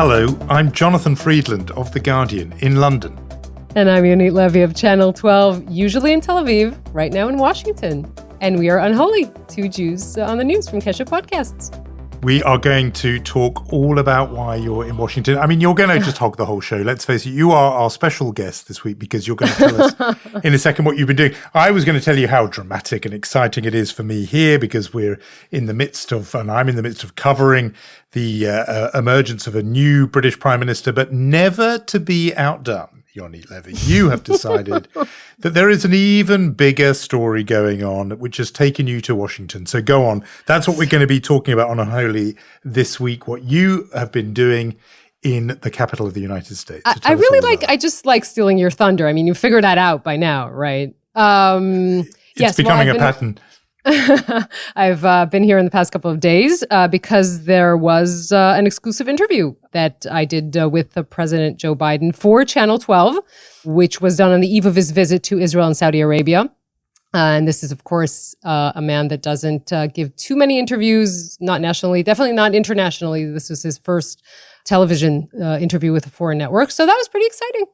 Hello, I'm Jonathan Friedland of The Guardian in London. And I'm Yonit Levi of Channel 12, usually in Tel Aviv, right now in Washington. And we are Unholy, two Jews on the news from Kesher Podcasts. We are going to talk all about why you're in Washington. I mean, you're going to just hog the whole show. Let's face it, you are our special guest this week because you're going to tell us in a second what you've been doing. I was going to tell you how dramatic and exciting it is for me here because we're in the midst of, and I'm in the midst of covering the emergence of a new British Prime Minister, but never to be outdone. Yonit Levi, you have decided that there is an even bigger story going on, which has taken you to Washington. So go on. That's what we're going to be talking about on Unholy this week, what you have been doing in the capital of the United States. I just like stealing your thunder. I mean, you figured that out by now, right? It's becoming a pattern. I've been here in the past couple of days because there was an exclusive interview that I did with President Joe Biden for Channel 12, which was done on the eve of his visit to Israel and Saudi Arabia. And this is, of course, a man that doesn't give too many interviews, not nationally, definitely not internationally. This was his first television interview with a foreign network. So that was pretty exciting.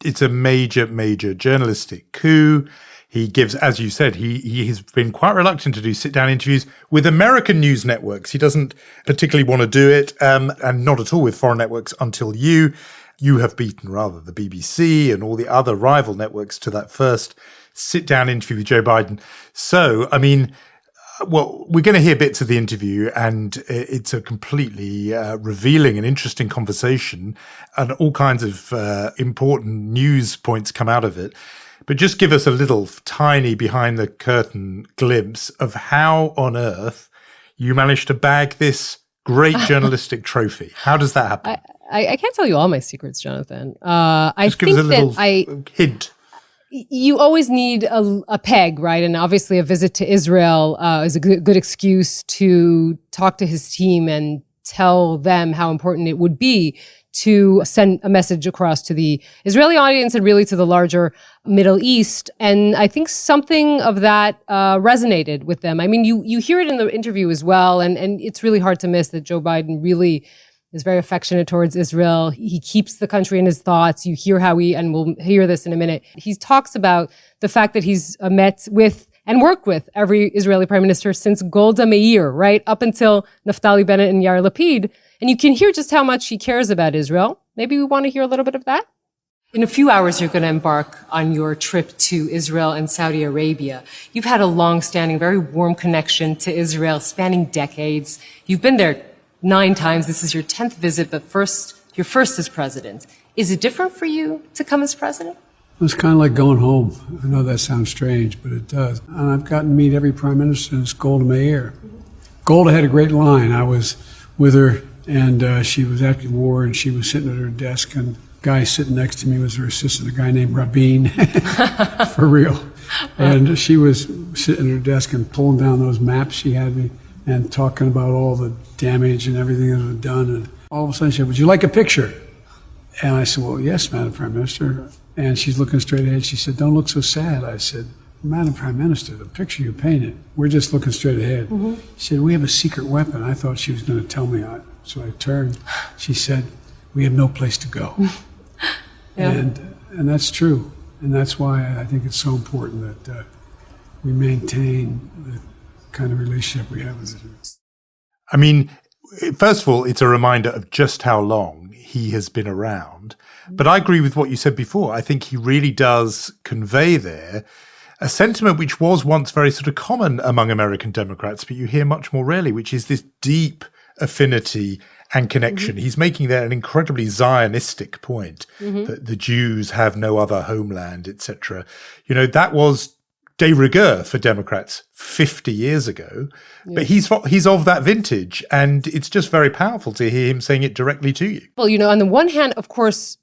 It's a major, major journalistic coup. He gives, as you said, he has been quite reluctant to do sit-down interviews with American news networks. He doesn't particularly want to do it, and not at all with foreign networks until you have beaten, rather, the BBC and all the other rival networks to that first sit-down interview with Joe Biden. So, I mean, well, we're going to hear bits of the interview, and it's a completely revealing and interesting conversation, and all kinds of important news points come out of it. But just give us a little tiny behind-the-curtain glimpse of how on earth you managed to bag this great journalistic trophy. How does that happen? I can't tell you all my secrets, Jonathan. Just give us a little hint. You always need a peg, right? And obviously a visit to Israel is a good excuse to talk to his team and tell them how important it would be to send a message across to the Israeli audience and really to the larger Middle East. And I think something of that resonated with them. I mean, you hear it in the interview as well, and it's really hard to miss that Joe Biden really is very affectionate towards Israel. He keeps the country in his thoughts. You hear how and we'll hear this in a minute, he talks about the fact that he's met with and worked with every Israeli prime minister since Golda Meir, right? Up until Naftali Bennett and Yair Lapid. And you can hear just how much he cares about Israel. Maybe we want to hear a little bit of that. In a few hours, you're going to embark on your trip to Israel and Saudi Arabia. You've had a long-standing, very warm connection to Israel, spanning decades. You've been there 9 times. This is your 10th visit, but your first as president. Is it different for you to come as president? It's kind of like going home. I know that sounds strange, but it does. And I've gotten to meet every prime minister since Golda Meir. Golda had a great line. I was with her, and she was after the war, and she was sitting at her desk, and the guy sitting next to me was her assistant, a guy named Rabin, for real. And she was sitting at her desk and pulling down those maps she had me and talking about all the damage and everything that was done. And all of a sudden she said, "Would you like a picture?" And I said, "Well, yes, Madam Prime Minister." And she's looking straight ahead. She said, "Don't look so sad." I said, "Madam Prime Minister, the picture you painted, we're just looking straight ahead." Mm-hmm. She said, "We have a secret weapon." I thought she was going to tell me. So I turned. She said, "We have no place to go." Yeah. And that's true. And that's why I think it's so important that we maintain the kind of relationship we have with it. I mean, first of all, it's a reminder of just how long he has been around. But I agree with what you said before. I think he really does convey there a sentiment which was once very sort of common among American Democrats, but you hear much more rarely, which is this deep affinity and connection. Mm-hmm. He's making there an incredibly Zionistic point, that the Jews have no other homeland, etc. You know, that was de rigueur for Democrats 50 years ago, but he's of that vintage, and it's just very powerful to hear him saying it directly to you. Well, you know, on the one hand, of course,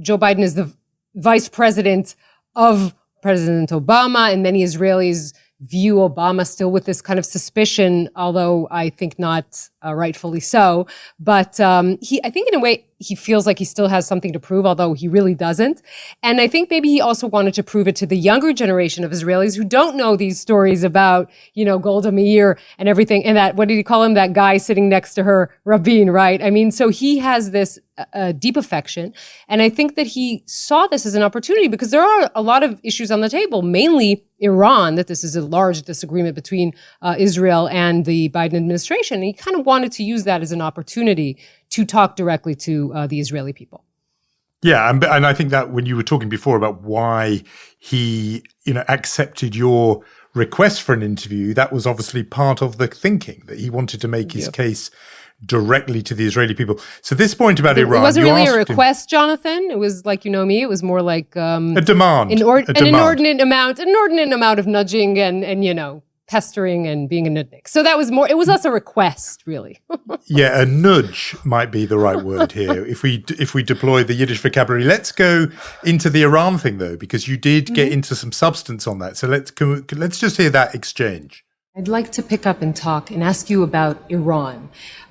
Joe Biden is the vice president of President Obama, and many Israelis view Obama still with this kind of suspicion, although I think not rightfully so. But I think in a way, he feels like he still has something to prove, although he really doesn't. And I think maybe he also wanted to prove it to the younger generation of Israelis who don't know these stories about, Golda Meir and everything. And that, what did he call him? That guy sitting next to her, Rabin, right? I mean, so he has this deep affection. And I think that he saw this as an opportunity because there are a lot of issues on the table, mainly Iran, that this is a large disagreement between Israel and the Biden administration. And he kind of wanted to use that as an opportunity to talk directly to the Israeli people. Yeah, and I think that when you were talking before about why he, accepted your request for an interview, that was obviously part of the thinking, that he wanted to make his case directly to the Israeli people. So this point about Iran, it wasn't you really a asked request, Jonathan. It was like, me, it was more like a demand, an inordinate amount of nudging and pestering and being a nudnik. So that was more, it was less a request, really. Yeah, a nudge might be the right word here. If we deploy the Yiddish vocabulary. Let's go into the Iran thing though, because you did get into some substance on that. So let's just hear that exchange. I'd like to pick up and talk and ask you about Iran.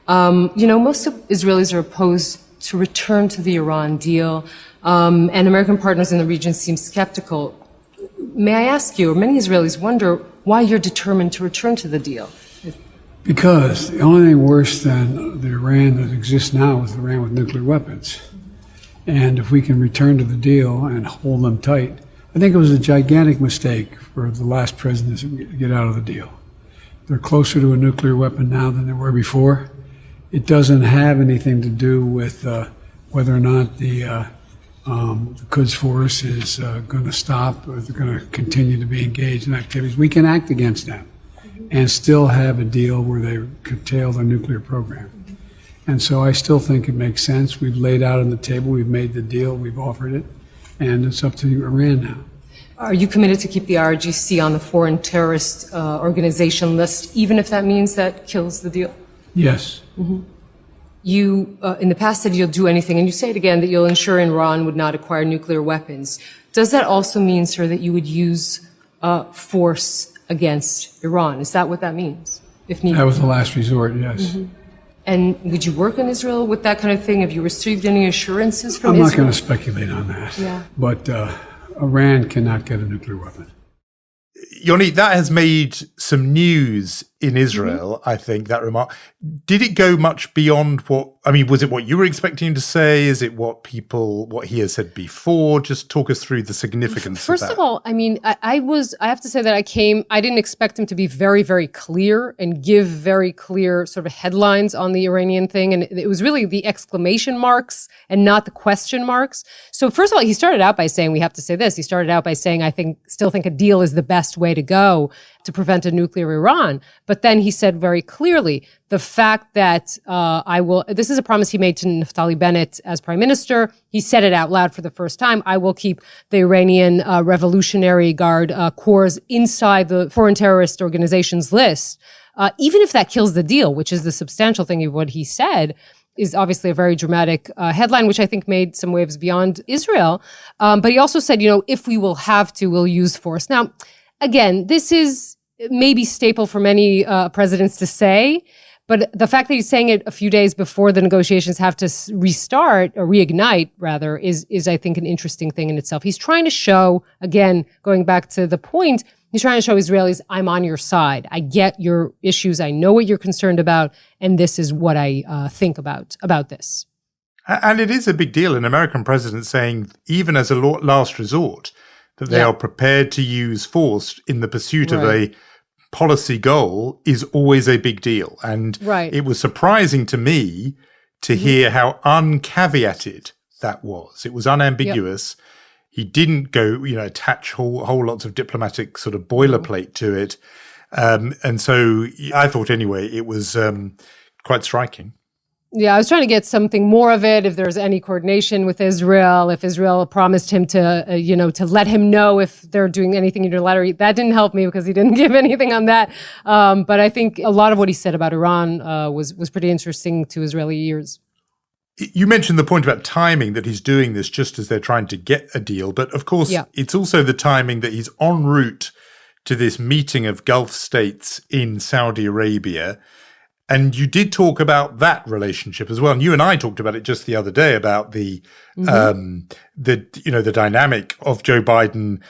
Most of Israelis are opposed to return to the Iran deal, and American partners in the region seem skeptical. May I ask you, or many Israelis wonder, why you're determined to return to the deal? Because the only thing worse than the Iran that exists now is Iran with nuclear weapons. And if we can return to the deal and hold them tight, I think it was a gigantic mistake for the last president to get out of the deal. They're closer to a nuclear weapon now than they were before. It doesn't have anything to do with whether or not the Quds Force is going to stop or they're going to continue to be engaged in activities. We can act against them and still have a deal where they curtail their nuclear program. And so I still think it makes sense. We've laid out on the table, we've made the deal, we've offered it, and it's up to Iran now. Are you committed to keep the RGC on the foreign terrorist organization list, even if that means that kills the deal? Yes. Mm-hmm. You, in the past, said you'll do anything, and you say it again, that you'll ensure Iran would not acquire nuclear weapons. Does that also mean, sir, that you would use force against Iran? Is that what that means, if needed? That was the last resort, yes. Mm-hmm. And would you work in Israel with that kind of thing? Have you received any assurances from Israel? I'm not going to speculate on that. Yeah. But Iran cannot get a nuclear weapon. Yonit, that has made some news in Israel, I think, that remark. Did it go much beyond was it what you were expecting him to say? Is it what he has said before? Just talk us through the significance of that. First of all, I have to say that I didn't expect him to be very, very clear and give very clear sort of headlines on the Iranian thing. And it was really the exclamation marks and not the question marks. So first of all, he started out by saying, we have to say this. He started out by saying, still think a deal is the best way to go to prevent a nuclear Iran. But then he said very clearly, the fact that this is a promise he made to Naftali Bennett as prime minister. He said it out loud for the first time. I will keep the Iranian Revolutionary Guard Corps inside the foreign terrorist organizations list. Even if that kills the deal, which is the substantial thing of what he said, is obviously a very dramatic headline, which I think made some waves beyond Israel. But he also said, if we will have to, we'll use force. Now, again, this is maybe staple for many presidents to say, but the fact that he's saying it a few days before the negotiations have to restart or reignite, rather, is I think an interesting thing in itself. He's trying to show, again, going back to the point, he's trying to show Israelis, I'm on your side. I get your issues. I know what you're concerned about, and this is what I think about this. And it is a big deal. An American president saying, even as a last resort, that they are prepared to use force in the pursuit of a policy goal is always a big deal. And it was surprising to me to hear how uncaveated that was. It was unambiguous. Yep. He didn't go, attach whole lots of diplomatic sort of boilerplate to it. And so I thought anyway, it was quite striking. Yeah, I was trying to get something more of it, if there's any coordination with Israel, if Israel promised him to, to let him know if they're doing anything unilaterally. That didn't help me because he didn't give anything on that. But I think a lot of what he said about Iran was pretty interesting to Israeli ears. You mentioned the point about timing, that he's doing this just as they're trying to get a deal. But of course, it's also the timing that he's en route to this meeting of Gulf states in Saudi Arabia. And you did talk about that relationship as well. And you and I talked about it just the other day about the dynamic of Joe Biden,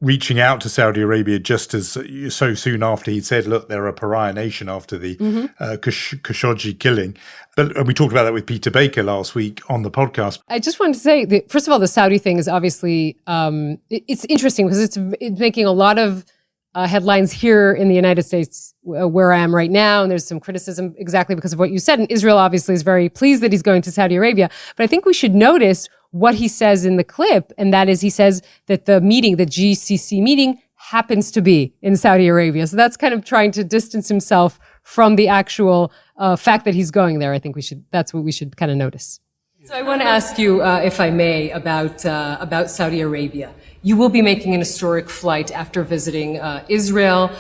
reaching out to Saudi Arabia just as so soon after he'd said, look, they're a pariah nation after the Khashoggi killing. But we talked about that with Peter Baker last week on the podcast. I just wanted to say that, first of all, the Saudi thing is obviously, it's interesting because it's making a lot of headlines here in the United States where I am right now. And there's some criticism exactly because of what you said. And Israel obviously is very pleased that he's going to Saudi Arabia. But I think we should notice what he says in the clip. And that is, he says that the GCC meeting happens to be in Saudi Arabia. So that's kind of trying to distance himself from the actual fact that he's going there. I think that's what we should kind of notice. So I want to ask you, if I may, about Saudi Arabia. You will be making an historic flight after visiting Israel.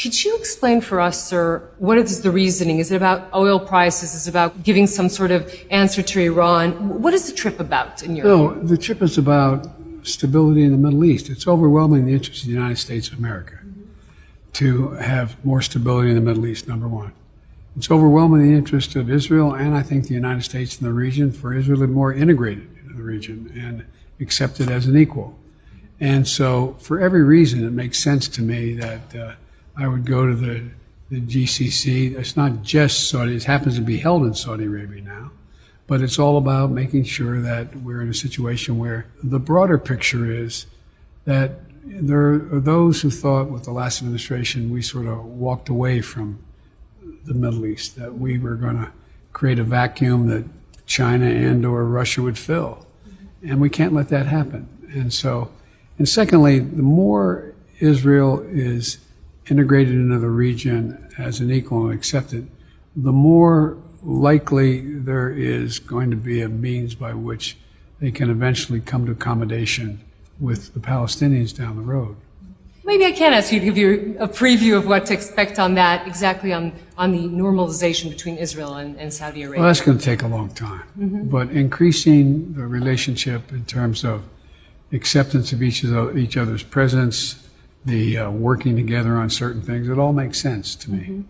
Could you explain for us, sir, what is the reasoning? Is it about oil prices? Is it about giving some sort of answer to Iran? What is the trip about in your view? The trip is about stability in the Middle East. It's overwhelming the interest of the United States of America to have more stability in the Middle East, number one. It's overwhelming the interest of Israel and I think the United States in the region for Israel to be more integrated into the region and accepted as an equal. And so for every reason, it makes sense to me that I would go to the GCC. It's not just Saudi. It happens to be held in Saudi Arabia now. But it's all about making sure that we're in a situation where the broader picture is that there are those who thought with the last administration we sort of walked away from the Middle East, that we were going to create a vacuum that China and or Russia would fill. And we can't let that happen. And secondly, the more Israel is integrated into the region as an equal and accepted, the more likely there is going to be a means by which they can eventually come to accommodation with the Palestinians down the road. Maybe I can ask you to give you a preview of what to expect on that, exactly on the normalization between Israel and Saudi Arabia. Well, that's going to take a long time. But increasing the relationship in terms of acceptance of each other's presence, the working together on certain things, it all makes sense to me.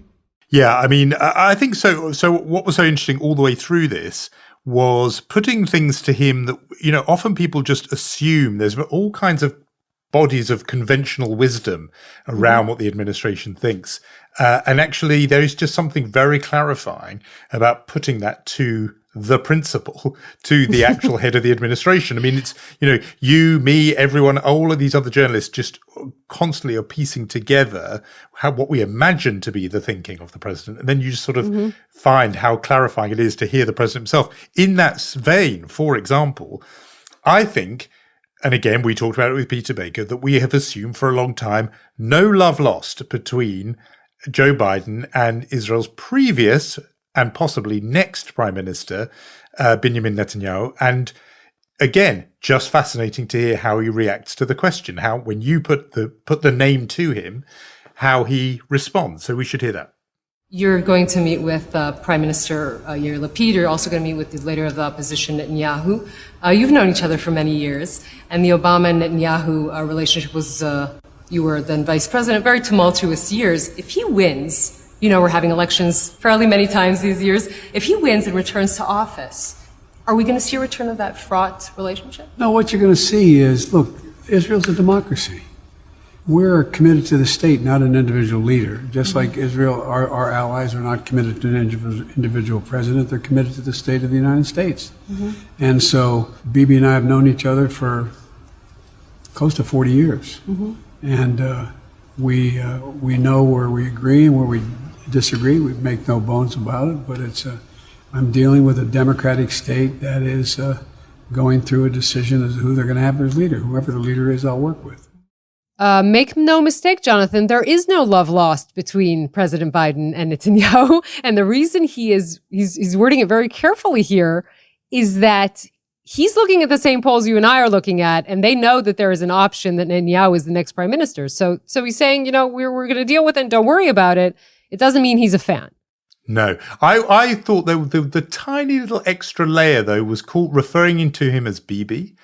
Yeah, I mean, I think so. So what was so interesting all the way through this was putting things to him that, often people just assume there's all kinds of bodies of conventional wisdom around what the administration thinks. And actually, there is just something very clarifying about putting that to the principal, to the actual head of the administration. I mean, it's, you, me, everyone, all of these other journalists just constantly are piecing together what we imagine to be the thinking of the president. And then you just sort of find how clarifying it is to hear the president himself. In that vein, for example, I think, and again, we talked about it with Peter Baker, that we have assumed for a long time no love lost between Joe Biden and Israel's previous and possibly next Prime Minister, Benjamin Netanyahu. And again, just fascinating to hear how he reacts to the question, how when you put the name to him, how he responds. So we should hear that. You're going to meet with Prime Minister Yair Lapid. You're also going to meet with the leader of the opposition, Netanyahu. You've known each other for many years, and the Obama and Netanyahu relationship was, you were then vice president, very tumultuous years. If he wins, we're having elections fairly many times these years. If he wins and returns to office, are we going to see a return of that fraught relationship? No, what you're going to see is, look, Israel's a democracy. We're committed to the state, not an individual leader. Just like Israel, our allies are not committed to an individual president. They're committed to the state of the United States. And so Bibi and I have known each other for close to 40 years. And we know where we agree and where we disagree. We make no bones about it. But I'm dealing with a democratic state that is going through a decision as to who they're going to have as leader. Whoever the leader is, I'll work with. Make no mistake, Jonathan, there is no love lost between President Biden and Netanyahu. And the reason he's wording it very carefully here is that he's looking at the same polls you and I are looking at, and they know that there is an option that Netanyahu is the next prime minister. So he's saying, we're going to deal with it and don't worry about it. It doesn't mean he's a fan. No, I thought the tiny little extra layer, though, was referring to him as Bibi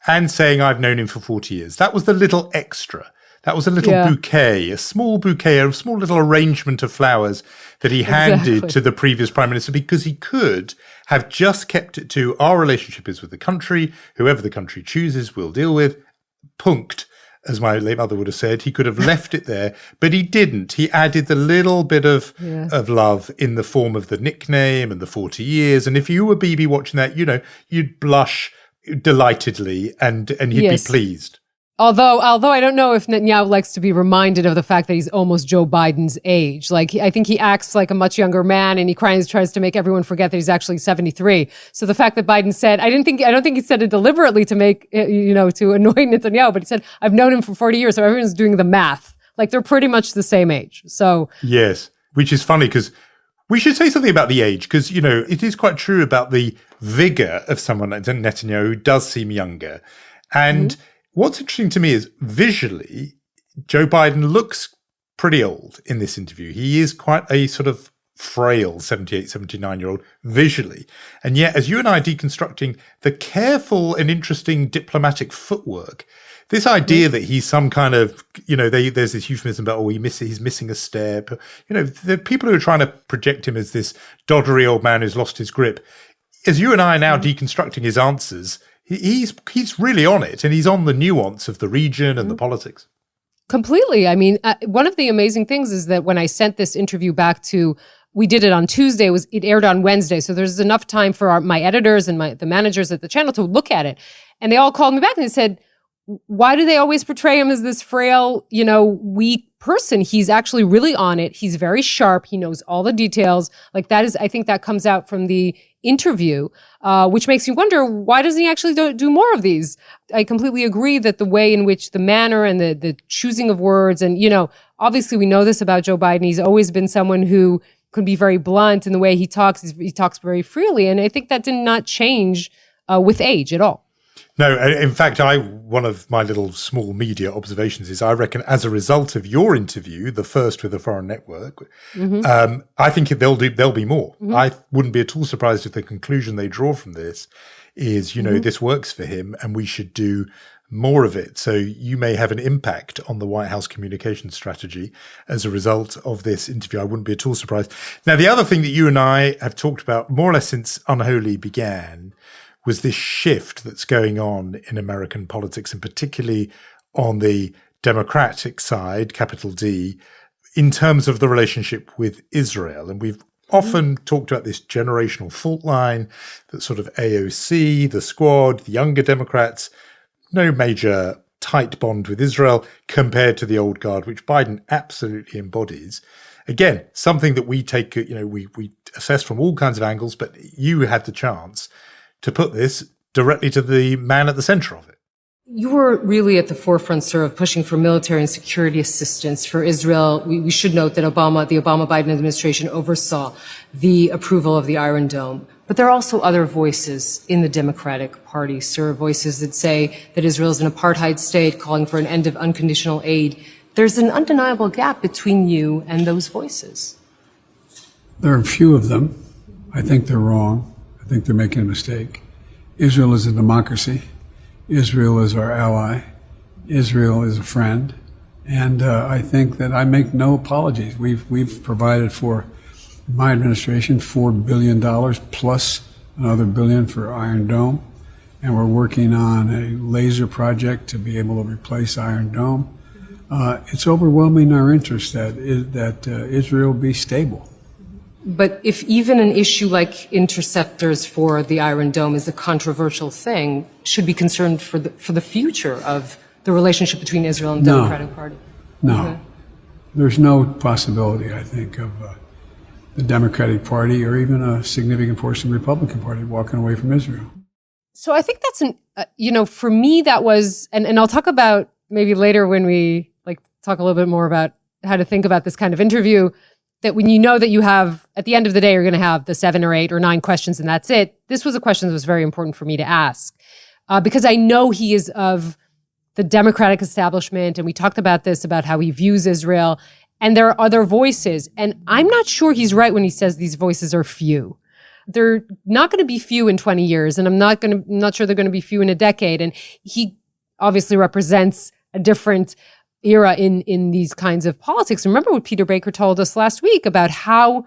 and saying I've known him for 40 years. That was the little extra That was a little bouquet, a small little arrangement of flowers that he handed to the previous prime minister because he could have just kept it to our relationship is with the country, whoever the country chooses we'll deal with, punct, as my late mother would have said. He could have left it there, but he didn't. He added the little bit of love in the form of the nickname and the 40 years. And if you were Bibi watching that, you'd blush delightedly and he'd be pleased. Although I don't know if Netanyahu likes to be reminded of the fact that he's almost Joe Biden's age. Like, I think he acts like a much younger man, and he tries to make everyone forget that he's actually 73. So the fact that Biden said, I don't think he said it deliberately to make, to annoy Netanyahu, but he said, I've known him for 40 years. So everyone's doing the math. Like, they're pretty much the same age. So. Yes, which is funny because we should say something about the age because, it is quite true about the vigor of someone like Netanyahu who does seem younger. And what's interesting to me is visually, Joe Biden looks pretty old in this interview. He is quite a sort of frail 78, 79-year-old visually. And yet, as you and I are deconstructing the careful and interesting diplomatic footwork, this idea that he's some kind of, there's this euphemism about, he's missing a step. The people who are trying to project him as this doddery old man who's lost his grip, as you and I are now deconstructing his answers, he's really on it, and he's on the nuance of the region and the politics. Completely. I mean, one of the amazing things is that when I sent this interview back we did it on Tuesday, it aired on Wednesday. So there's enough time for my editors and the managers at the channel to look at it. And they all called me back and they said, why do they always portray him as this frail, weak person? He's actually really on it. He's very sharp. He knows all the details. Like I think that comes out from the interview, which makes you wonder, why doesn't he actually do more of these? I completely agree that the way in which the manner and the choosing of words, and, obviously we know this about Joe Biden. He's always been someone who can be very blunt in the way he talks. He talks very freely. And I think that did not change with age at all. No, in fact, one of my little small media observations is I reckon as a result of your interview, the first with a foreign network, I think there'll be more. I wouldn't be at all surprised if the conclusion they draw from this is, this works for him and we should do more of it. So you may have an impact on the White House communication strategy as a result of this interview. I wouldn't be at all surprised. Now, the other thing that you and I have talked about more or less since Unholy began was this shift that's going on in American politics, and particularly on the Democratic side, capital D, in terms of the relationship with Israel. And we've often talked about this generational fault line, that sort of AOC, the Squad, the younger Democrats, no major tight bond with Israel compared to the old guard, which Biden absolutely embodies. Again, something that we take, we assess from all kinds of angles, but you had the chance to put this directly to the man at the center of it. You were really at the forefront, sir, of pushing for military and security assistance for Israel. We should note that the Obama-Biden administration oversaw the approval of the Iron Dome. But there are also other voices in the Democratic Party, sir, voices that say that Israel is an apartheid state, calling for an end of unconditional aid. There's an undeniable gap between you and those voices. There are a few of them. I think they're wrong. I think they're making a mistake. Israel is a democracy. Israel is our ally. Israel is a friend. And I think that I make no apologies. We've provided for, in my administration, $4 billion plus another billion for Iron Dome. And we're working on a laser project to be able to replace Iron Dome. It's overwhelming our interest that Israel be stable. But if even an issue like interceptors for the Iron Dome is a controversial thing, should be concerned for the future of the relationship between Israel and the Democratic Party? No. Okay. There's no possibility, I think, of the Democratic Party or even a significant portion of the Republican Party walking away from Israel. So I think that's for me, that was, and I'll talk about maybe later when we talk a little bit more about how to think about this kind of interview, that when you know that you have, at the end of the day, you're going to have the 7 or 8 or 9 questions and that's it. This was a question that was very important for me to ask because I know he is of the Democratic establishment. And we talked about this, about how he views Israel. And there are other voices. And I'm not sure he's right when he says these voices are few. They're not going to be few in 20 years. And I'm not sure they're going to be few in a decade. And he obviously represents a different era in these kinds of politics. Remember what Peter Baker told us last week about how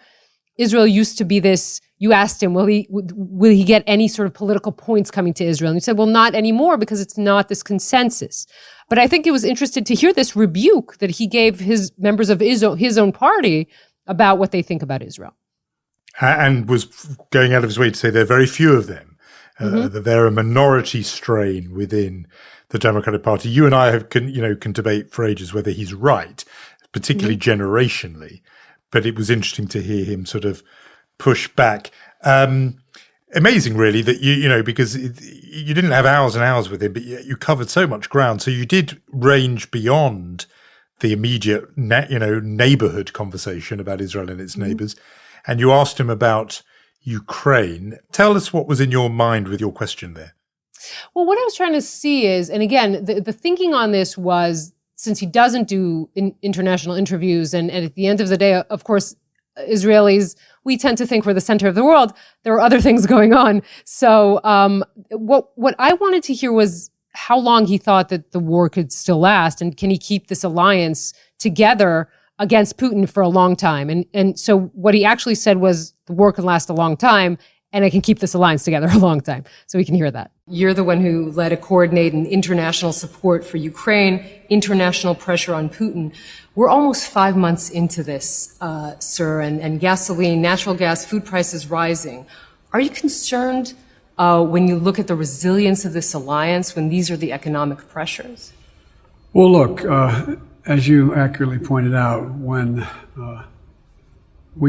Israel used to be this. You asked him, will he get any sort of political points coming to Israel? And he said, well, not anymore, because it's not this consensus. But I think it was interesting to hear this rebuke that he gave his members of his own party about what they think about Israel. And was going out of his way to say there are very few of them, that they're a minority strain within the Democratic Party. You and I can debate for ages whether he's right, particularly generationally. But it was interesting to hear him sort of push back. Amazing, really, that because you didn't have hours and hours with him, but you covered so much ground. So you did range beyond the immediate, neighborhood conversation about Israel and its neighbors. And you asked him about Ukraine. Tell us what was in your mind with your question there. Well, what I was trying to see is, and again, the thinking on this was, since he doesn't do international interviews, and at the end of the day, of course, Israelis, we tend to think we're the center of the world. There are other things going on. So what I wanted to hear was how long he thought that the war could still last, and can he keep this alliance together against Putin for a long time? And so what he actually said was the war can last a long time, and I can keep this alliance together a long time. So we can hear that. You're the one who led a coordinated international support for Ukraine, international pressure on Putin. We're almost 5 months into this, sir, and gasoline, natural gas, food prices rising. Are you concerned when you look at the resilience of this alliance when these are the economic pressures? Well, look, as you accurately pointed out, when I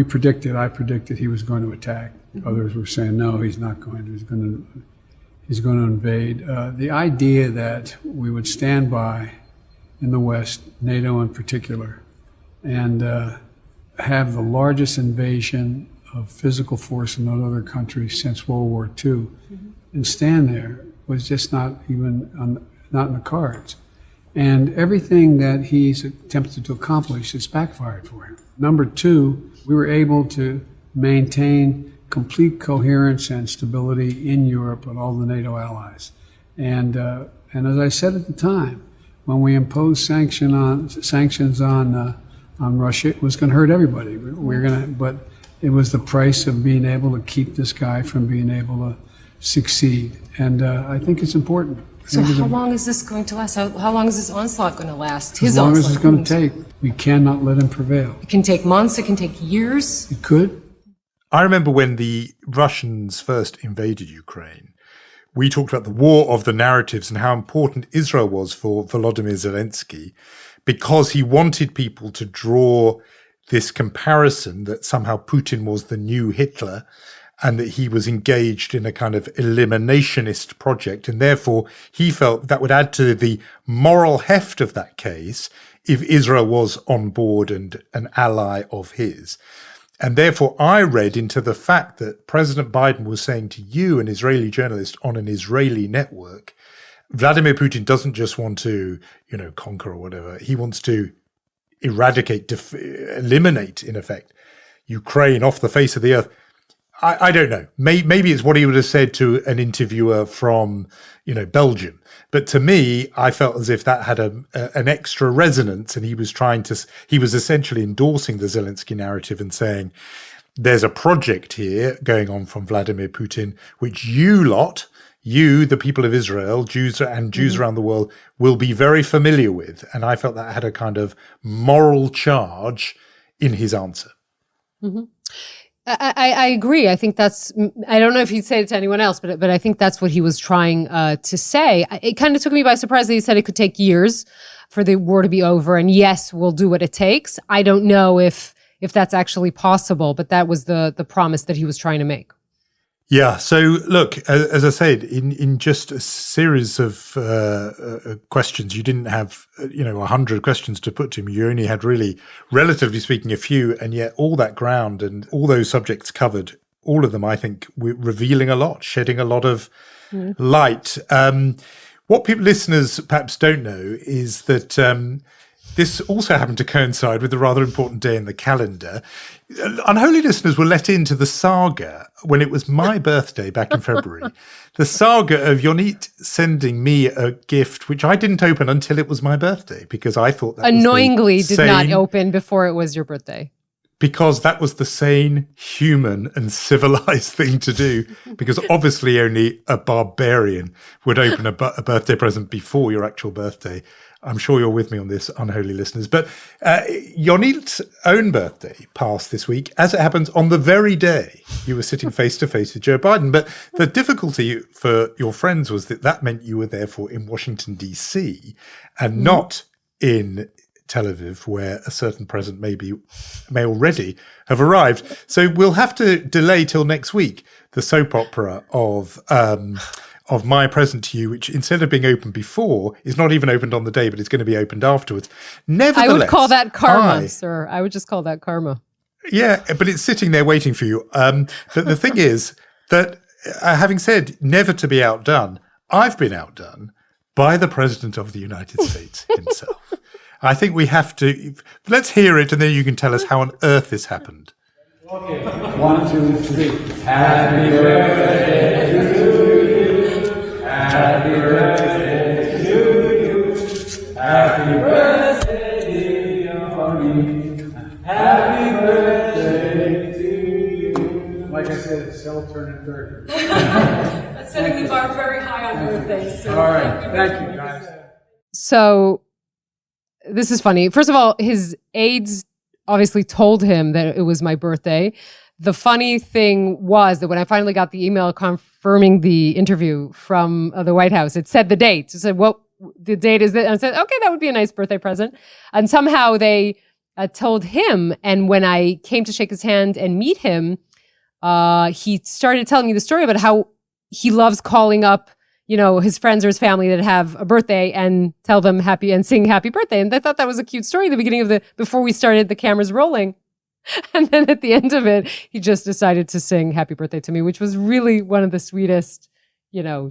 predicted he was going to attack. Others were saying, no, he's not going to. He's going to invade. The idea that we would stand by in the West, NATO in particular, and have the largest invasion of physical force in another country since World War II, and stand there was just not in the cards. And everything that he's attempted to accomplish has backfired for him. Number two, we were able to maintain complete coherence and stability in Europe and all the NATO allies. And as I said at the time, when we imposed sanctions on Russia, it was going to hurt everybody. But it was the price of being able to keep this guy from being able to succeed. And I think it's important. So how long is this going to last? How long is this onslaught going to last? As long as it's going to take. We cannot let him prevail. It can take months. It can take years. It could. I remember when the Russians first invaded Ukraine, we talked about the war of the narratives and how important Israel was for Volodymyr Zelensky, because he wanted people to draw this comparison that somehow Putin was the new Hitler and that he was engaged in a kind of eliminationist project. And therefore, he felt that would add to the moral heft of that case if Israel was on board and an ally of his. And therefore, I read into the fact that President Biden was saying to you, an Israeli journalist on an Israeli network, Vladimir Putin doesn't just want to, conquer or whatever. He wants to eradicate, eliminate, in effect, Ukraine off the face of the earth. I don't know. Maybe it's what he would have said to an interviewer from, Belgium. But to me, I felt as if that had an extra resonance, and he was essentially endorsing the Zelensky narrative and saying, there's a project here going on from Vladimir Putin, which you, the people of Israel, Jews around the world, will be very familiar with. And I felt that had a kind of moral charge in his answer. Mm-hmm. I agree. I think I don't know if he'd say it to anyone else, but I think that's what he was trying to say. It kind of took me by surprise that he said it could take years for the war to be over. And yes, we'll do what it takes. I don't know if that's actually possible, but that was the promise that he was trying to make. Yeah. So look, as I said, in just a series of questions, you didn't have 100 questions to put to him. You only had really, relatively speaking, a few, and yet all that ground and all those subjects covered, all of them, I think, revealing a lot, shedding a lot of light. What listeners perhaps don't know is that this also happened to coincide with a rather important day in the calendar. Unholy listeners were let into the saga when it was my birthday back in February. The saga of Yonit sending me a gift, which I didn't open until it was my birthday, because I thought that annoyingly was the did not sane, open before it was your birthday. because that was the sane, human, and civilized thing to do. Because obviously only a barbarian would open a birthday present before your actual birthday. I'm sure you're with me on this, unholy listeners. But Yonit's own birthday passed this week, as it happens on the very day you were sitting face to face with Joe Biden. But the difficulty for your friends was that meant you were therefore in Washington, D.C. and not in Tel Aviv, where a certain present may already have arrived. So we'll have to delay till next week the soap opera of my present to you, which instead of being opened before, is not even opened on the day, but it's going to be opened afterwards. Nevertheless, I would call that karma, sir. I would just call that karma. Yeah, but it's sitting there waiting for you. But the thing is that, having said never to be outdone, I've been outdone by the President of the United States himself. I think we have to, let's hear it and then you can tell us how on earth this happened. Okay. 1, 2, 3. Happy birthday to you. Happy birthday to you. Happy birthday, dear Yonit. Happy birthday to you. Like I said, it's still turning 30. That's setting the bar very high on birthdays. So all right. Thank you, guys. So this is funny. First of all, his aides obviously told him that it was my birthday. The funny thing was that when I finally got the email confirming the interview from the White House, it said the date. It said, "What the date is that?" And I said, "Okay, that would be a nice birthday present." And somehow they told him. And when I came to shake his hand and meet him, he started telling me the story about how he loves calling up, his friends or his family that have a birthday and tell them happy and sing happy birthday. And I thought that was a cute story at the beginning before we started the cameras rolling. And then at the end of it, he just decided to sing happy birthday to me, which was really one of the sweetest,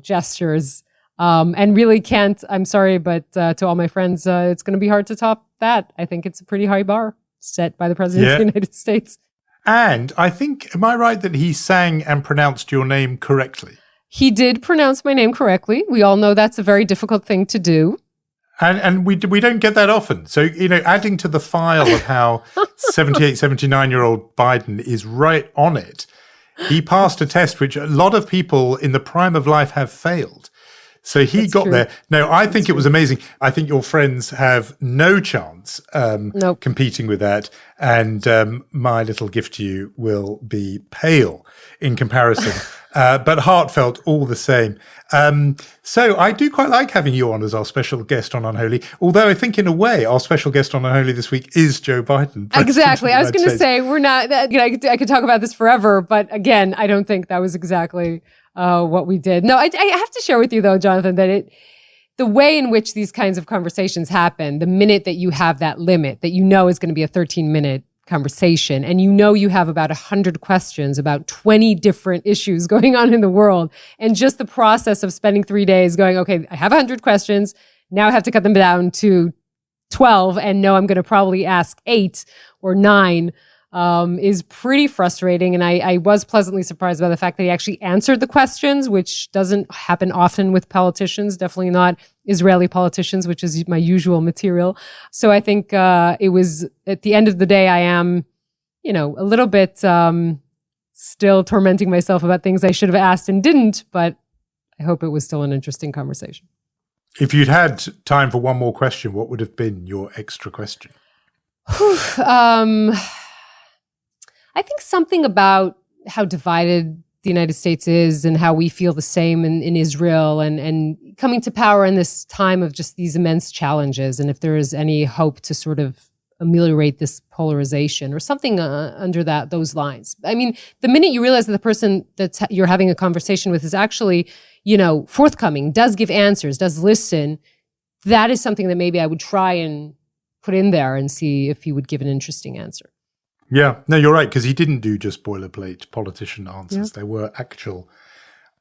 gestures. And really I'm sorry, but to all my friends, it's going to be hard to top that. I think it's a pretty high bar set by the President of the United States. And I think, am I right that he sang and pronounced your name correctly? He did pronounce my name correctly. We all know that's a very difficult thing to do. And we don't get that often. So, adding to the file of how 78, 79-year-old Biden is right on it, he passed a test which a lot of people in the prime of life have failed. So he got there. No, I think it was amazing. I think your friends have no chance competing with that. And my little gift to you will be pale in comparison. But heartfelt all the same. So I do quite like having you on as our special guest on Unholy, although I think in a way our special guest on Unholy this week is Joe Biden. Exactly. I was going to say, we're not, I could talk about this forever, but again, I don't think that was exactly what we did. No, I have to share with you though, Jonathan, that the way in which these kinds of conversations happen, the minute that you have that limit, that is going to be a 13-minute conversation, and you have about 100 questions about 20 different issues going on in the world, and just the process of spending 3 days going, okay, I have 100 questions, now I have to cut them down to 12, and no, I'm going to probably ask 8 or 9, is pretty frustrating. And I was pleasantly surprised by the fact that he actually answered the questions, which doesn't happen often with politicians, definitely not Israeli politicians, which is my usual material. So I think it was, at the end of the day, I am, a little bit still tormenting myself about things I should have asked and didn't, but I hope it was still an interesting conversation. If you'd had time for one more question, what would have been your extra question? I think something about how divided the United States is and how we feel the same in Israel and coming to power in this time of just these immense challenges. And if there is any hope to sort of ameliorate this polarization or something under those lines. I mean, the minute you realize that the person you're having a conversation with is actually, forthcoming, does give answers, does listen, that is something that maybe I would try and put in there and see if he would give an interesting answer. Yeah, no, you're right, because he didn't do just boilerplate politician answers. Yeah. There were actual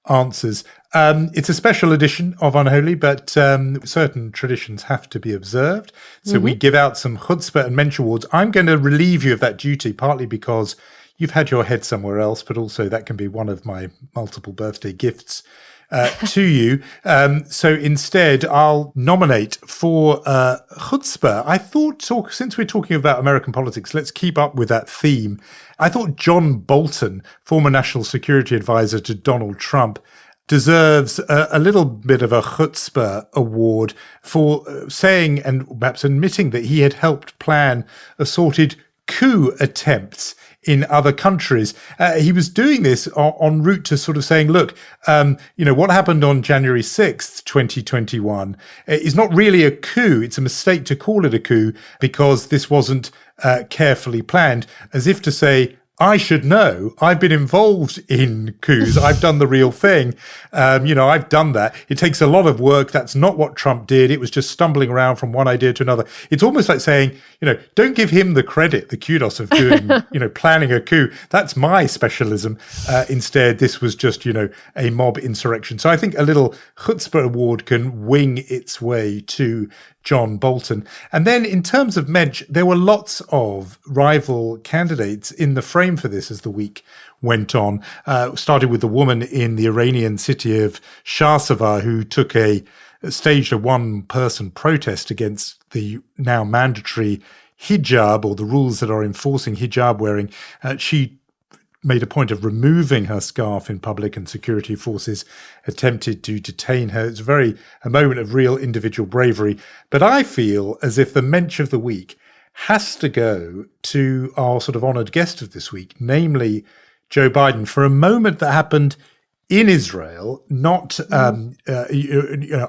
answers. It's a special edition of Unholy, but certain traditions have to be observed. So we give out some chutzpah and mensch awards. I'm going to relieve you of that duty, partly because you've had your head somewhere else, but also that can be one of my multiple birthday gifts to you. So instead, I'll nominate for chutzpah. I thought, since we're talking about American politics, let's keep up with that theme. I thought John Bolton, former National Security Advisor to Donald Trump, deserves a little bit of a chutzpah award for saying and perhaps admitting that he had helped plan assorted coup attempts in other countries. He was doing this en route to sort of saying, look, what happened on January 6th, 2021 is not really a coup. It's a mistake to call it a coup because this wasn't carefully planned, as if to say, I should know. I've been involved in coups. I've done the real thing. I've done that. It takes a lot of work. That's not what Trump did. It was just stumbling around from one idea to another. It's almost like saying, don't give him the credit, the kudos of doing, planning a coup. That's my specialism. Instead, this was just, a mob insurrection. So I think a little chutzpah award can wing its way to John Bolton. And then in terms of mensch, there were lots of rival candidates in the frame for this as the week went on. Started with the woman in the Iranian city of Shahsavar who staged a one-person protest against the now mandatory hijab, or the rules that are enforcing hijab wearing. She made a point of removing her scarf in public, and security forces attempted to detain her. It's a moment of real individual bravery. But I feel as if the mensch of the week has to go to our sort of honoured guest of this week, namely Joe Biden, for a moment that happened in Israel, not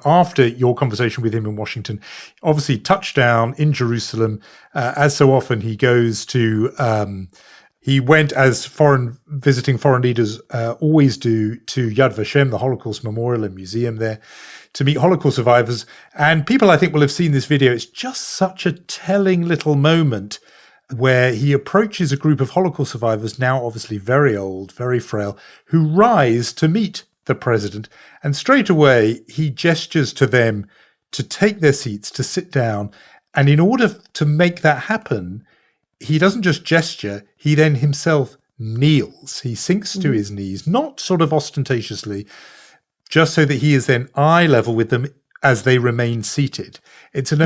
after your conversation with him in Washington. Obviously, touchdown in Jerusalem. As so often, he goes to... He went, as visiting foreign leaders always do, to Yad Vashem, the Holocaust Memorial and Museum there, to meet Holocaust survivors. And people, I think, will have seen this video. It's just such a telling little moment where he approaches a group of Holocaust survivors, now obviously very old, very frail, who rise to meet the president. And straight away, he gestures to them to take their seats, to sit down. And in order to make that happen, he doesn't just gesture, he then himself kneels. He sinks to his knees, not sort of ostentatiously, just so that he is then eye level with them as they remain seated. It's an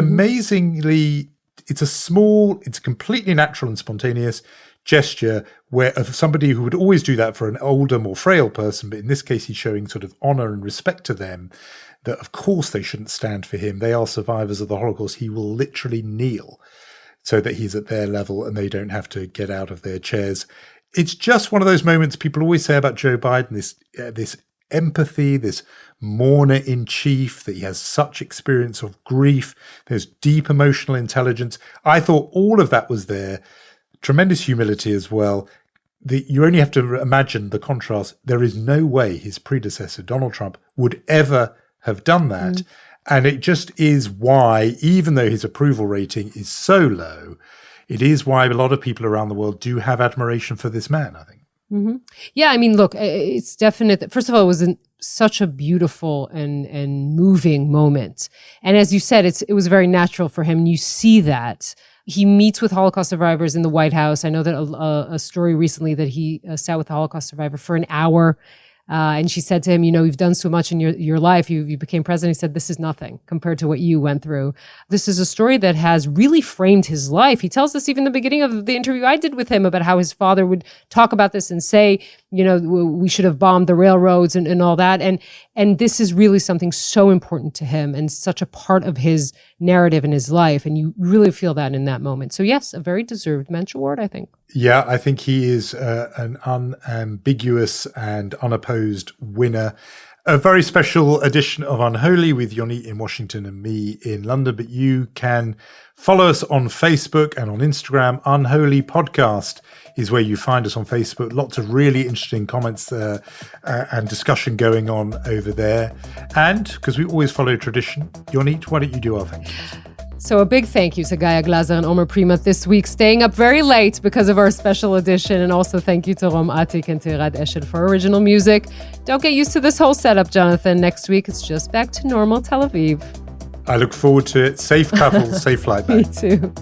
it's completely natural and spontaneous gesture of somebody who would always do that for an older, more frail person. But in this case, he's showing sort of honor and respect to them, that of course they shouldn't stand for him. They are survivors of the Holocaust. He will literally kneel so that he's at their level and they don't have to get out of their chairs. It's just one of those moments people always say about Joe Biden, this empathy, this mourner in chief, that he has such experience of grief. There's deep emotional intelligence. I thought all of that was there. Tremendous humility as well. You only have to imagine the contrast. There is no way his predecessor, Donald Trump, would ever have done that. And it just is why, even though his approval rating is so low, it is why a lot of people around the world do have admiration for this man, I think. Mm-hmm. Yeah, I mean, look, it's definite. First of all, it was such a beautiful and moving moment. And as you said, it was very natural for him. You see that. He meets with Holocaust survivors in the White House. I know that a story recently that he sat with a Holocaust survivor for an hour. And she said to him, you've done so much in your life. You became president. He said, this is nothing compared to what you went through. This is a story that has really framed his life. He tells us even in the beginning of the interview I did with him about how his father would talk about this and say, we should have bombed the railroads and all that. And this is really something so important to him and such a part of his narrative in his life. And you really feel that in that moment. So yes, a very deserved Mensch Award, I think. Yeah, I think he is an unambiguous and unopposed winner. A very special edition of Unholy with Yonit in Washington and me in London. But you can follow us on Facebook and on Instagram. Unholy Podcast is where you find us on Facebook. Lots of really interesting comments and discussion going on over there. And because we always follow tradition, Yonit, why don't you do our thing? So a big thank you to Gaia Glazer and Omer Primat this week, staying up very late because of our special edition. And also thank you to Rom Atik and to Irad Eshel for original music. Don't get used to this whole setup, Jonathan. Next week, it's just back to normal Tel Aviv. I look forward to it. Safe travel, safe flight back. Me too.